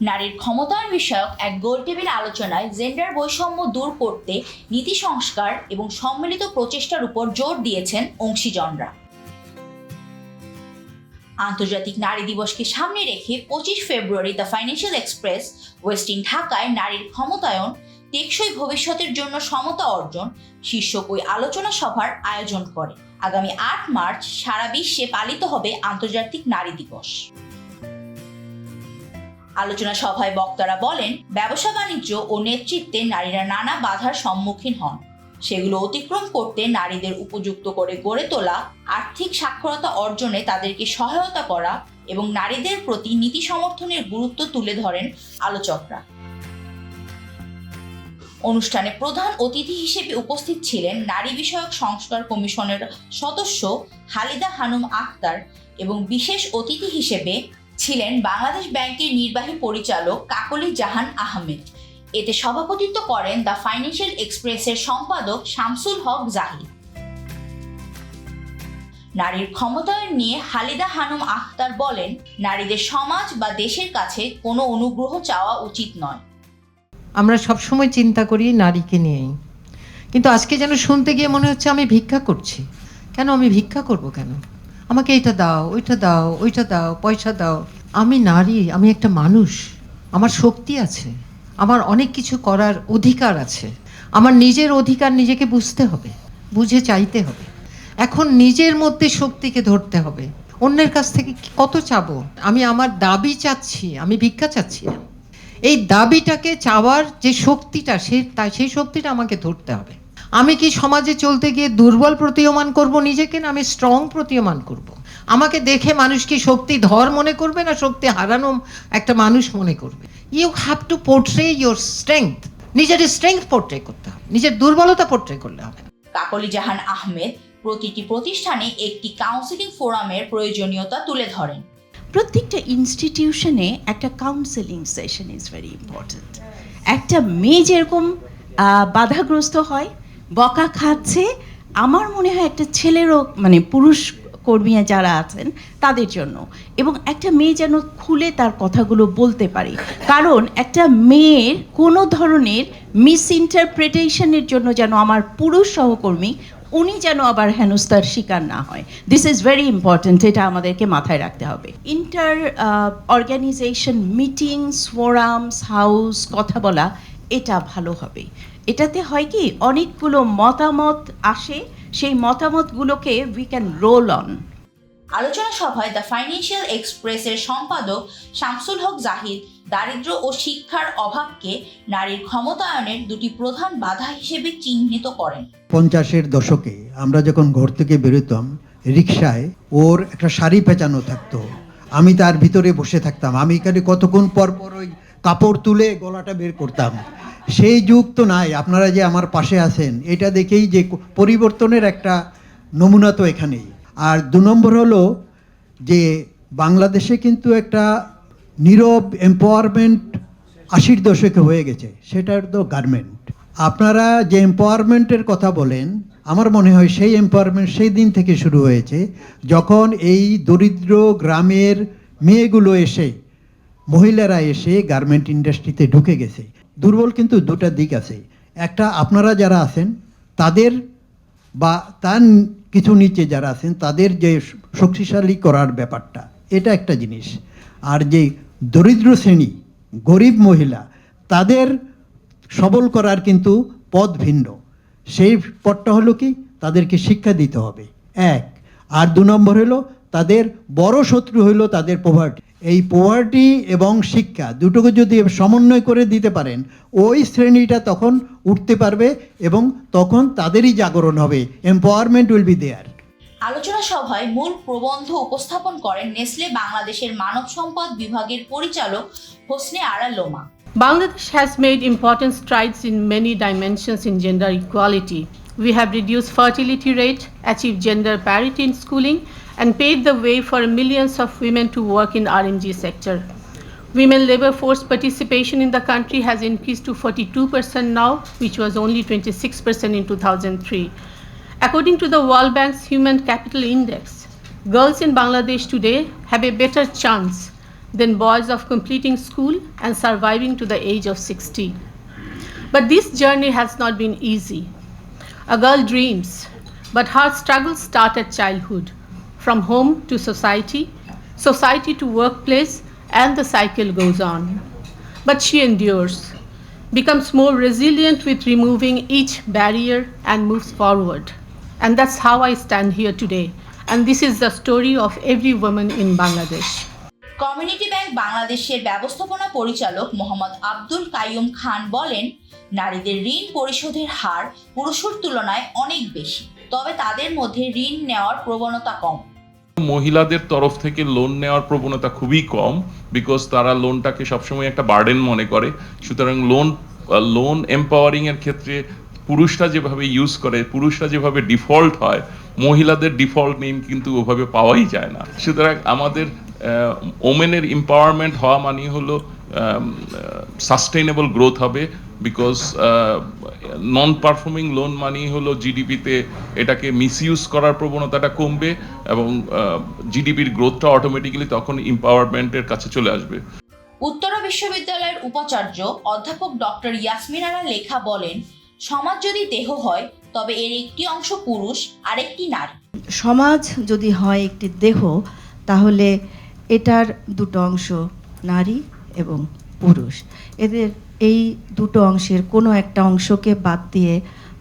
নারীর ক্ষমতায়ন বিষয়ক এক গোলটেবিল আলোচনায় জেন্ডার বৈষম্য দূর করতে নীতি সংস্কার এবং সম্মিলিত প্রচেষ্টার উপর জোর দিয়েছেন অংশীজনরা। আন্তর্জাতিক নারী দিবসকে সামনে রেখে 25 ফেব্রুয়ারি দ্য ফাইন্যান্সিয়াল এক্সপ্রেস ওয়েস্টিন ঢাকায় নারীর ক্ষমতায়ন, টেকসই ভবিষ্যতের জন্য সমতা অর্জন শীর্ষক ওই আলোচনা সভার আয়োজন করে। আগামী 8 মার্চ সারা বিশ্বে পালিত হবে আন্তর্জাতিক নারী দিবস। আলোচনা সভায় বক্তারা বলেন, ব্যবসা বাণিজ্য ও নেতৃত্বে নারীরা নানা বাধার সম্মুখীন হন। সেগুলো অতিক্রম করতে নারীদের উপযুক্ত করে গড়ে তোলা, আর্থিক সাক্ষরতা অর্জনে তাদেরকে সহায়তা করা এবং নারীদের প্রতি নীতি সমর্থনের গুরুত্ব তুলে ধরেন আলোচকরা। অনুষ্ঠানে প্রধান অতিথি হিসেবে উপস্থিত ছিলেন নারী বিষয়ক সংস্কার কমিশনের সদস্য খালিদা হানুম আক্তার এবং বিশেষ অতিথি হিসেবে ছিলেন বাংলাদেশ ব্যাংকের নির্বাহী পরিচালক কাকলি জাহান আহমেদ। এতে সভাপতিত্ব করেন দ্য ফাইন্যান্সিয়াল এক্সপ্রেসের সম্পাদক শামসুল হক জাহিদ। নারীর ক্ষমতায়ন নিয়ে খালিদা হানুম আক্তার বলেন, নারীদের সমাজ বা দেশের কাছে কোনো অনুগ্রহ চাওয়া উচিত নয়। আমরা সবসময় চিন্তা করি নারীকে নিয়েই, কিন্তু আজকে যেন শুনতে গিয়ে মনে হচ্ছে আমি ভিক্ষা করছি। কেন আমি ভিক্ষা করব? কেন আমাকে এটা দাও, ওইটা দাও, ওইটা দাও, পয়সা দাও? আমি নারী, আমি একটা মানুষ, আমার শক্তি আছে, আমার অনেক কিছু করার অধিকার আছে। আমার নিজের অধিকার নিজেকে বুঝতে হবে, বুঝে চাইতে হবে। এখন নিজের মধ্যে শক্তিকে ধরতে হবে। অন্যের কাছ থেকে কত চাবো? আমি আমার দাবি চাচ্ছি, আমি ভিক্ষা চাচ্ছি না। এই দাবিটাকে চাওয়ার যে শক্তিটা, সেই শক্তিটা আমাকে ধরতে হবে। আমি কি সমাজে চলতে গিয়ে দুর্বল প্রতীয়মান করব নিজেকে, না আমি স্ট্রং প্রতীয়মান করব? আমাকে দেখে মানুষ কি শক্তিধর মনে করবে না শক্তি হারানো একটা মানুষ মনে করবে? You have to portray your strength. নিজের স্ট্রেংথ পোর্ট্রে করতে হবে, নিজের দুর্বলতা পোর্ট্রে করলে হবে না। কাকলি জাহান আহমেদ প্রতিটি প্রতিষ্ঠানে একটি কাউন্সিলিং ফোরামের প্রয়োজনীয়তা তুলে ধরেন। প্রত্যেকটা ইনস্টিটিউশনে একটা counselling session is very important. একটা মেয়ে যেরকম বাধাগ্রস্ত হয়, বকা খাচ্ছে, আমার মনে হয় একটা ছেলেরও, মানে পুরুষ কর্মী যারা আছেন তাদের জন্য, এবং একটা মেয়ে যেন খুলে তার কথাগুলো বলতে পারে। কারণ একটা মেয়ের কোনো ধরনের মিসইন্টারপ্রিটেশনের জন্য যেন আমার পুরুষ সহকর্মী উনি যেন আবার হেনস্থার শিকার না হয়। দিস ইজ ভেরি ইম্পর্ট্যান্ট, এটা আমাদেরকে মাথায় রাখতে হবে। Inter organization meetings, forums, house, কথা বলা, এটা ভালো হবে। এটাতে হয় কি, অনেকগুলো মতামত আসে, সেই মতামতগুলোকে উই ক্যান রোল অন। আলোচনা সভায় দ্য ফাইন্যান্সিয়াল এক্সপ্রেসের সম্পাদক শামসুল হক জাহিদ দারিদ্র্য ও শিক্ষার অভাবকে নারীর ক্ষমতায়নের দুটি প্রধান বাধা হিসেবে চিহ্নিত করেন। 50-এর দশকে আমরা যখন ঘর থেকে বেরোতাম, রিকশায় ওর একটা শাড়ি পেঁচানো থাকতো, আমি তার ভিতরে বসে থাকতাম। আমি এখানে কতক্ষণ পর পর ওই কাপড় তুলে গলাটা বের করতাম। সেই যুগ তো নাই। আপনারা যে আমার পাশে আছেন, এটা দেখেই যে পরিবর্তনের একটা নমুনা তো এখানেই। আর 2 নম্বর হলো যে বাংলাদেশে কিন্তু একটা নীরব এম্পাওয়ারমেন্ট 80-র দশকে হয়ে গেছে, সেটার তো গার্মেন্ট। আপনারা যে এম্পাওয়ারমেন্টের কথা বলেন, আমার মনে হয় সেই এম্পাওয়ারমেন্ট সেই দিন থেকে শুরু হয়েছে যখন এই দরিদ্র গ্রামের মেয়েগুলো এসে, মহিলারা এসে গার্মেন্ট ইন্ডাস্ট্রিতে ঢুকে গেছে। দুর্বল কিন্তু দুটা দিক আছে। একটা, আপনারা যারা আছেন তাদের বা তার কিছু নিচে যারা আছেন তাদের যে শক্তিশালী করার ব্যাপারটা, এটা একটা জিনিস। আর যে দরিদ্র শ্রেণী, গরিব মহিলা, তাদের সবল করার কিন্তু পথ ভিন্ন। সেই পথটা হলো কি, তাদেরকে শিক্ষা দিতে হবে, এক। আর 2 নম্বর হলো তাদের বড় শত্রু হলো তাদের পোভার্টি। এই পোভার্টি এবং শিক্ষা দুটোকে যদি সমন্বয় করে দিতে পারেন, ওই শ্রেণীটা তখন উঠতে পারবে এবং তখন তাদেরই জাগরণ হবে। Empowerment will be there. আলোচনা সভায় মূল প্রবন্ধ উপস্থাপন করেন নেসলে বাংলাদেশের মানব সম্পদ বিভাগের পরিচালক হোসনে আরা লোমা। Bangladesh has made important strides in many dimensions in gender equality. We have reduced fertility rate, achieved gender parity in schooling, and paved the way for millions of women to work in RMG sector. Women labor force participation in the country has increased to 42% now, which was only 26% in 2003. According to the World Bank's Human Capital Index, girls in Bangladesh today have a better chance then boys of completing school and surviving to the age of 60. But this journey has not been easy. A girl dreams, but her struggles start at childhood, from home to society, society to workplace, and the cycle goes on. But she endures, becomes more resilient with removing each barrier, and moves forward. And that's how I stand here today. And this is the story of every woman in Bangladesh. Community bank বাংলাদেশের ব্যবস্থাপনা পরিচালক মোহাম্মদ আব্দুল কাইয়ুম খান বলেন, নারীদের ঋণ পরিশোধের হার পুরুষের তুলনায় অনেক বেশি, তবে তাদের মধ্যে ঋণ নেওয়ার প্রবণতা কম। মহিলাদের তরফ থেকে লোন নেওয়ার প্রবণতা খুবই কম, বিকজ তারা লোনটাকে সবসময় একটা বার্ডেন মনে করে। সুতরাং লোন এম্পাওয়ারিং এর ক্ষেত্রে পুরুষরা যেভাবে ইউজ করে, পুরুষরা যেভাবে ডিফল্ট হয়, মহিলাদের ডিফল্ট নেম কিন্তু ওভাবে পাওয়াই যায় না। সুতরাং আমাদের ওমেনের এম্পাওয়ারমেন্ট হওয়া মানে হলো সাস্টেইনেবল গ্রোথ হবে, বিকজ নন পারফর্মিং লোন মানি হলো জিডিপিতে এটাকে মিসইউজ করার প্রবণতাটা কমবে এবং জিডিপির গ্রোথটা অটোমেটিক্যালি তখন এম্পাওয়ারমেন্টের কাছে চলে আসবে। উত্তরা বিশ্ববিদ্যালয়ের উপাচার্য অধ্যাপক ডক্টর ইয়াসমিন আরা লেখা বলেন, সমাজ যদি দেহ হয় তবে এর একটি অংশ পুরুষ, আরেকটি নারী। সমাজ যদি হয় একটি দেহ, তাহলে এটার দুটো অংশ নারী এবং পুরুষ। এদের এই দুটো অংশের কোনো একটা অংশকে বাদ দিয়ে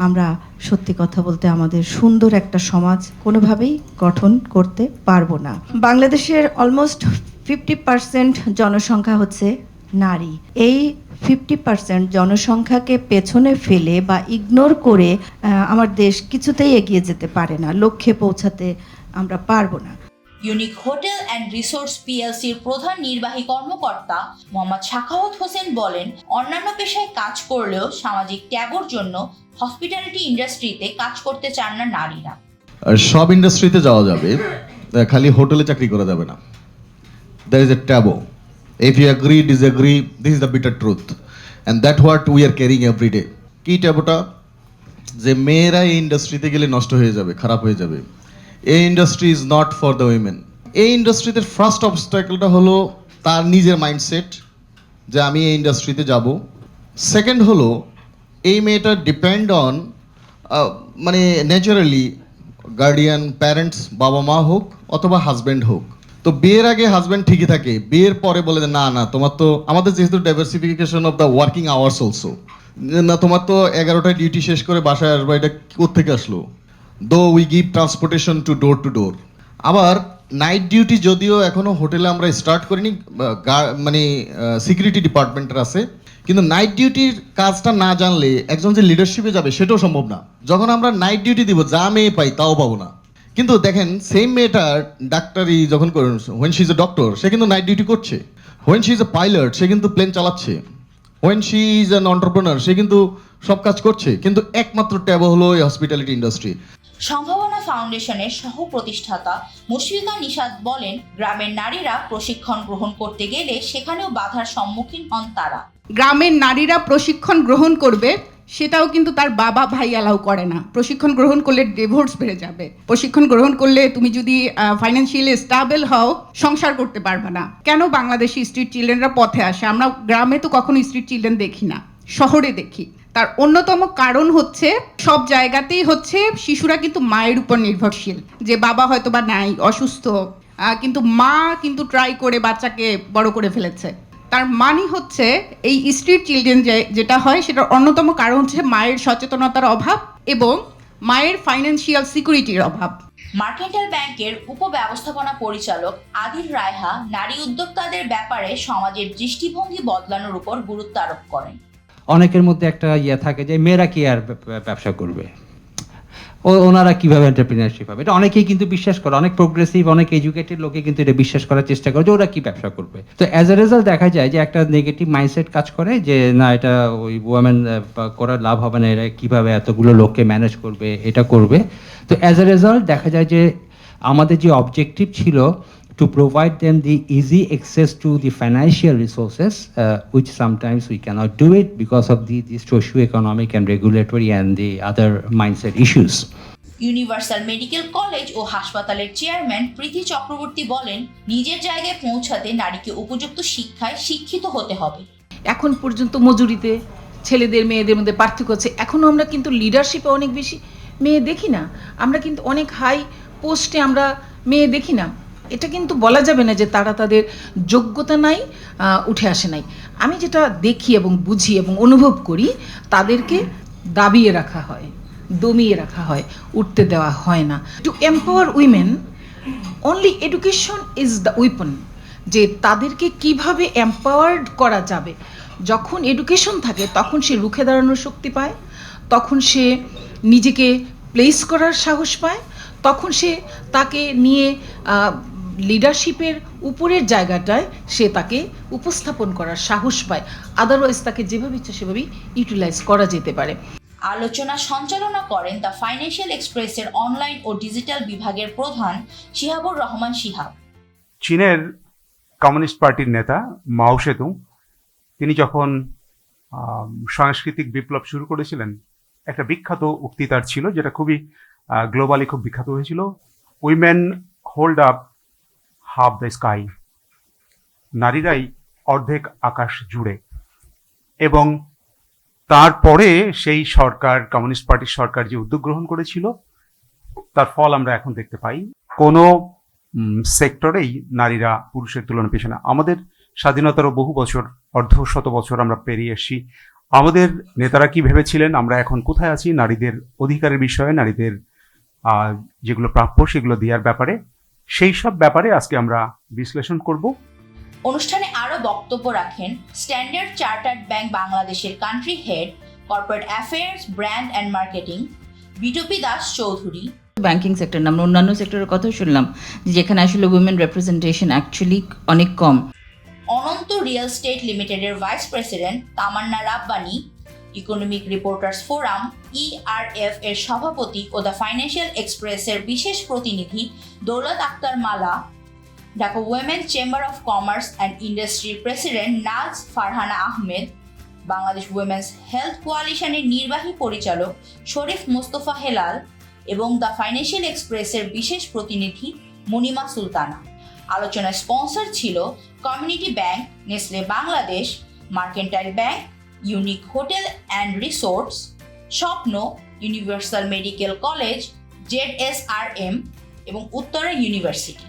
আমরা সত্যি কথা বলতে আমাদের সুন্দর একটা সমাজ কোনোভাবেই গঠন করতে পারবো না। বাংলাদেশের অলমোস্ট 50% জনসংখ্যা হচ্ছে নারী। এই 50% জনসংখ্যাকে পেছনে ফেলে বা ইগনোর করে আমার দেশ কিছুতেই এগিয়ে যেতে পারে না, লক্ষ্যে পৌঁছাতে আমরা পারবো না। ইউনিক হোটেল অ্যান্ড রিসোর্স পিএলসির প্রধান নির্বাহী কর্মকর্তা মোহাম্মদ সাখাওয়াত হোসেন বলেন, অন্যান্য পেশায় কাজ করলেও সামাজিক ট্যাবুর জন্য হসপিটালিটি ইন্ডাস্ট্রিতে কাজ করতে চান না নারীরা। সব ইন্ডাস্ট্রিতে যাওয়া যাবে, খালি হোটেলে চাকরি করা যাবে না। There is a taboo. If you agree, disagree, this is the bitter truth. And that's what we are carrying every day. কি ট্যাবুটা? যে মেয়েরা এই ইন্ডাস্ট্রিতে গেলে নষ্ট হয়ে যাবে, খারাপ হয়ে যাবে। এই industry is not for the women. এই ইন্ডাস্ট্রিতে ফার্স্ট অবস্টাকলটা হলো তার নিজের মাইন্ডসেট, যে আমি এই ইন্ডাস্ট্রিতে যাব। সেকেন্ড হলো এই মেয়েটা ডিপেন্ড অন মানে ন্যাচারালি গার্ডিয়ান, প্যারেন্টস, বাবা মা হোক অথবা হাজব্যান্ড হোক। তো বিয়ের আগে হাজব্যান্ড ঠিকই থাকে, বিয়ের পরে বলে না না তোমার তো, আমাদের যেহেতু diversification of the working hours also, না তোমার তো 11টায় ডিউটি শেষ করে বাসায় আসবে, এটা কোত্থেকে আসলো? Do we give transportation to door. আবার নাইট ডিউটি যদিও এখনও হোটেলে আমরা স্টার্ট করিনি, মানে সিকিউরিটি ডিপার্টমেন্টের আছে, কিন্তু নাইট ডিউটির কাজটা না জানলে একজন যে লিডারশিপে যাবে সেটাও সম্ভব না। যখন আমরা নাইট ডিউটি দিব, যা মেয়ে পাই তাও পাবো না। কিন্তু দেখেন সেম মেয়েটা ডাক্তারি যখন করেন, when she is a doctor, সে কিন্তু নাইট ডিউটি করছে। When she is a pilot, সে কিন্তু প্লেন চালাচ্ছে। When she is an entrepreneur, সে কিন্তু সব কাজ করছে। কিন্তু একমাত্র ট্যাব হলো এই হসপিটালিটি ইন্ডাস্ট্রি। সম্ভাবনা ফাউন্ডেশনের সহ প্রতিষ্ঠাতা মুশফিকা নিশাত বলেন, গ্রামের নারীরা প্রশিক্ষণ গ্রহণ করতে গেলে সেখানেও বাধার সম্মুখীন হন তারা। গ্রামের নারীরা প্রশিক্ষণ গ্রহণ করবে, সেটাও কিন্তু তার বাবা ভাই অ্যালাউ করে না। প্রশিক্ষণ গ্রহণ করলে ডিভোর্স বেড়ে যাবে। প্রশিক্ষণ গ্রহণ করলে তুমি যদি ফাইন্যান্সিয়ালি স্টেবল হও, সংসার করতে পারবে না। কেন বাংলাদেশি স্ট্রিট চিলড্রেনরা পথে আসে? আমরা গ্রামে তো কখনো স্ট্রিট চিলড্রেন দেখি না, শহরে দেখি। তার অন্যতম কারণ হচ্ছে সব জায়গাতেই হচ্ছে শিশুরা কিন্তু মায়ের উপর নির্ভরশীল, যে বাবা হয়তো বা নাই, অসুস্থ, কিন্তু মা কিন্তু ট্রাই করে বাচ্চাকে বড় করে ফেলেছে। তার মানে হচ্ছে এই স্ট্রিট চিলড্রেন যেটা হয় সেটার অন্যতম কারণ হচ্ছে মায়ের সচেতনতার অভাব এবং মায়ের ফাইন্যান্সিয়াল সিকিউরিটির অভাব। মার্কেন্টাইল ব্যাংকের উপব্যবস্থাপনা পরিচালক আদিল রায়হা নারী উদ্যোক্তাদের ব্যাপারে সমাজের দৃষ্টিভঙ্গি বদলানোর উপর গুরুত্ব আরোপ করেন। অনেকের মধ্যে একটা থাকে যে মেয়েরা কি আর ব্যবসা করবে, ওনারা কিভাবে এন্টারপ্রিনারশিপ হবে, এটা অনেকেই কিন্তু বিশ্বাস করে। অনেক প্রোগ্রেসিভ, অনেক এডুকেটেড লোকে কিন্তু এটা বিশ্বাস করার চেষ্টা করে যে ওরা কি ব্যবসা করবে। তো অ্যাজ এ রেজাল্ট দেখা যায় যে একটা নেগেটিভ মাইন্ডসেট কাজ করে, যে না এটা ওই ওয়ামেন করার লাভ হবে না, এরা কীভাবে এতগুলো লোককে ম্যানেজ করবে, এটা করবে। তো অ্যাজ এ রেজাল্ট দেখা যায় যে আমাদের যে অবজেক্টিভ ছিল to provide them the easy access to the financial resources, which sometimes we cannot do it because of the socio-economic and regulatory and the other mindset issues. Universal medical college ও হাসপাতালের chairman প্রীতি চক্রবর্তী বলেন, নিজের জায়গায় পৌঁছাতে নারীকে উপযুক্ত শিক্ষায় শিক্ষিত হতে হবে। এখন পর্যন্ত মজুরিতে ছেলেদের মেয়েদের মধ্যে পার্থক্য আছে। এখনও আমরা কিন্তু লিডারশিপে অনেক বেশি মেয়ে দেখি না, আমরা কিন্তু অনেক হাই পোস্টে আমরা মেয়ে দেখি না। এটা কিন্তু বলা যাবে না যে তারা তাদের যোগ্যতা নাই, উঠে আসে নাই। আমি যেটা দেখি এবং বুঝি এবং অনুভব করি, তাদেরকে দাবিয়ে রাখা হয়, দমিয়ে রাখা হয়, উঠতে দেওয়া হয় না। Two empower women only education is the weapon, যে তাদেরকে কিভাবে এম্পাওয়ার্ড করা যাবে। যখন এডুকেশন থাকে তখন সে রুখে দাঁড়ানোর শক্তি পায়, তখন সে নিজেকে প্লেস করার সাহস পায়, তখন সে তাকে নিয়ে লিডারশিপের উপরের জায়গাটায় সে তাকে উপস্থাপন করার সাহস পায়। আদারওয়াইজ তাকে যেভাবে ইচ্ছা সেভাবেই ইউটিলাইজ করা যেতে পারে। আলোচনা সঞ্চালনা করেন দ্য ফাইন্যান্সিয়াল এক্সপ্রেসের অনলাইন ও ডিজিটাল বিভাগের প্রধান শিহাবুর রহমান শিহাব। চীনের কমিউনিস্ট পার্টির নেতা মাও সেতুং তিনি যখন সাংস্কৃতিক বিপ্লব শুরু করেছিলেন, একটা বিখ্যাত উক্তি তার ছিল, যেটা খুবই গ্লোবালি খুব বিখ্যাত হয়েছিল, women hold up half the sky, নারীরাই অর্ধেক আকাশ জুড়ে। এবং তারপরে সেই সরকার, কমিউনিস্ট পার্টির সরকার যে উদ্যোগ গ্রহণ করেছিল, তার ফল আমরা এখন দেখতে পাই। কোনো সেক্টরেই নারীরা পুরুষের তুলনায় পেছনে। আমাদের স্বাধীনতারও বহু বছর, অর্ধশত বছর আমরা পেরিয়ে এসেছি। আমাদের নেতারা কি ভেবেছিলেন, আমরা এখন কোথায় আছি নারীদের অধিকারের বিষয়ে, নারীদের যেগুলো প্রাপ্য সেগুলো দেওয়ার ব্যাপারে, সেই সব ব্যাপারে আজকে আমরা বিশ্লেষণ করব। অনুষ্ঠানে আরও বক্তব্য রাখেন স্ট্যান্ডার্ড চার্টার্ড ব্যাংক বাংলাদেশের country head corporate affairs, brand and marketing Bitopi Das Chowdhury. Banking sector না, আমরা অন্যান্য সেক্টরের কথাও শুনলাম যেখানে আসলে উইমেন রিপ্রেজেন্টেশন অ্যাকচুয়ালি অনেক কম। অনন্ত রিয়েল এস্টেট লিমিটেডের vice president Tamanna Rabbani, Economic Reporters Forum ERF এর সভাপতি ও দ্য ফাইন্যান্সিয়াল এক্সপ্রেসের বিশেষ প্রতিনিধি Daulat Akter Mala, Dhaka women chamber of commerce and ইন্ডাস্ট্রির president Naz Farhana Ahmed, Bangladesh women's health কোয়ালিশনের নির্বাহী পরিচালক শরীফ মোস্তফা হেলাল এবং দ্য ফাইন্যান্সিয়াল এক্সপ্রেসের বিশেষ প্রতিনিধি মনিমা সুলতানা। আলোচনায় স্পন্সর ছিল community bank, Nestle Bangladesh, mercantile bank, unique hotel and resorts, স্বপ্ন, ইউনিভার্সাল মেডিকেল কলেজ, ZSRM এবং উত্তরা ইউনিভার্সিটি।